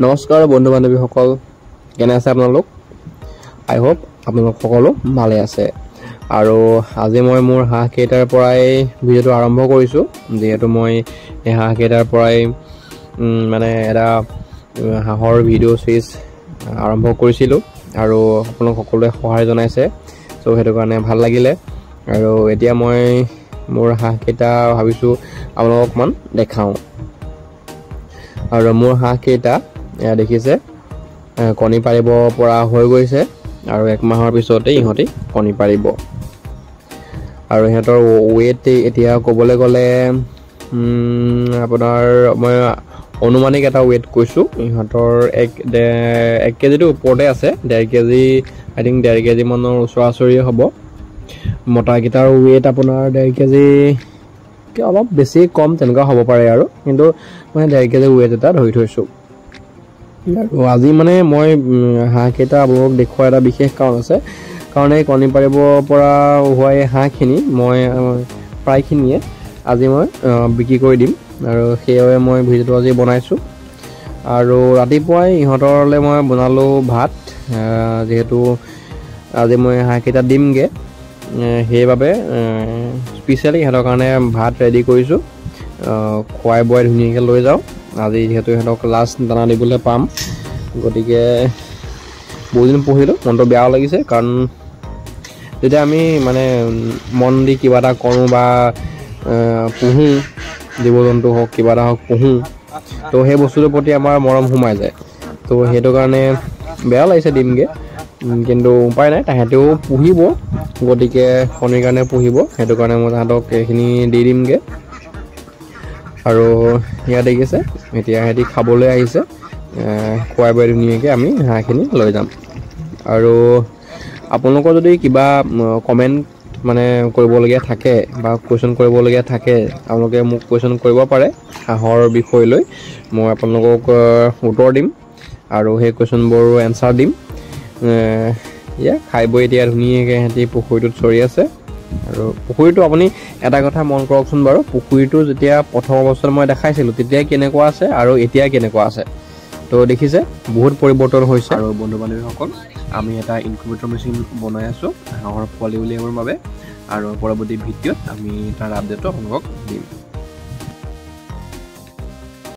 নমস্কাৰ বন্ধু বান্ধৱীসকল, কেনে আছে আপোনালোক? আই হোপ আপোনালোক সকলো ভালে আছে। আৰু আজি মই মোৰ হাঁহকেইটাৰ পৰাই ভিডিঅ'টো আৰম্ভ কৰিছোঁ, যিহেতু মই এই হাঁহকেইটাৰ পৰাই মানে এটা হাঁহৰ ভিডিঅ' চিৰিজ আৰম্ভ কৰিছিলোঁ আৰু আপোনালোক সকলোৱে সহায় জনাইছে। চ' সেইটো কাৰণে ভাল লাগিলে। আৰু এতিয়া মই মোৰ হাঁহকেইটা ভাবিছোঁ আপোনালোকক অকণমান দেখাওঁ। আৰু মোৰ হাঁহকেইটা দেখিছে কণী পাৰিব পৰা হৈ গৈছে আৰু 1 মাহৰ পিছতে ইহঁতি কণী পাৰিব। আৰু ইহঁতৰ ৱেইট এতিয়া ক'বলৈ গ'লে আপোনাৰ মই অনুমানিক এটা ৱেইট কৈছোঁ। ইহঁতৰ 1 কেজিটো ওপৰতে আছে, 1.5 কেজি আই থিংক 1.5 কেজি মানৰ ওচৰা-ওচৰিয়ে হ'ব। মতাকেইটাৰ ৱেইট আপোনাৰ 1.5 কেজি অলপ বেছি কম তেনেকুৱা হ'ব পাৰে আৰু, কিন্তু মই 1.5 কেজি ৱেইট এটা ধৰি থৈছোঁ। আৰু আজি মানে মই হাঁহকেইটা আপোনালোকক দেখুওৱা এটা বিশেষ কাৰণ আছে, কাৰণ এই কণী পাৰিব পৰা হোৱা এই হাঁহখিনি মই প্ৰায়খিনিয়ে আজি মই বিক্ৰী কৰি দিম, আৰু সেইবাবে মই ভিডিঅ'টো আজি বনাইছোঁ। আৰু ৰাতিপুৱাই ইহঁতলৈ মই বনালোঁ ভাত, যিহেতু আজি মই হাঁহকেইটা দিমগৈ, সেইবাবে স্পেচিয়েলি ইহঁতৰ কাৰণে ভাত ৰেডি কৰিছোঁ। খুৱাই বোৱাই ধুনীয়াকৈ লৈ যাওঁ। আজি যিহেতু ইহঁতক লাষ্ট দানা দিবলৈ পাম, গতিকে বহুদিন পঢ়িলোঁ, মনটো বেয়াও লাগিছে। কাৰণ যেতিয়া আমি মানে মন দি কিবা এটা কৰোঁ বা পুহোঁ, জীৱ জন্তু হওক কিবা এটা হওক পুহোঁ, তো সেই বস্তুটোৰ প্ৰতি আমাৰ মৰম সোমাই যায়। তো সেইটো কাৰণে বেয়া লাগিছে দিমগৈ, কিন্তু উপায় নাই, তাহাঁতেও পুহিব, গতিকে কণীৰ কাৰণে পুহিব, সেইটো কাৰণে মই তাহাঁতক এইখিনি দি দিমগৈ। আৰু ইয়াত দেখিছে এতিয়া সিহঁতি খাবলৈ আহিছে, খুৱাই বোৱাই ধুনীয়াকৈ আমি হাঁহখিনি লৈ যাম। আৰু আপোনালোকৰ যদি কিবা কমেণ্ট মানে কৰিবলগীয়া থাকে বা কুৱেশ্যন কৰিবলগীয়া থাকে, আপোনালোকে মোক কুৱেশ্যন কৰিব পাৰে হাঁহৰ বিষয় লৈ, মই আপোনালোকক উত্তৰ দিম আৰু সেই কুৱেশ্যনবোৰৰ এনচাৰ দিম। খাই বৈ এতিয়া ধুনীয়াকৈ সিহঁতি পুখুৰীটোত চৰি আছে। আৰু পুখুৰীটো আপুনি এটা কথা মন কৰকচোন বাৰু, পুখুৰীটো যেতিয়া প্ৰথম অৱস্থাত মই দেখাইছিলোঁ তেতিয়া কেনেকুৱা আছে আৰু এতিয়া কেনেকুৱা আছে, তো দেখিছে বহুত পৰিৱৰ্তন হৈছে। আৰু বন্ধু বান্ধৱীসকল, আমি এটা ইনকুবেটৰ মেচিন বনাই আছোঁ হাঁহৰ পোৱালি উলিয়াবৰ বাবে, আৰু পৰৱৰ্তী ভিডিঅ'ত আমি তাৰ আপডেটটো আপোনালোকক দিম।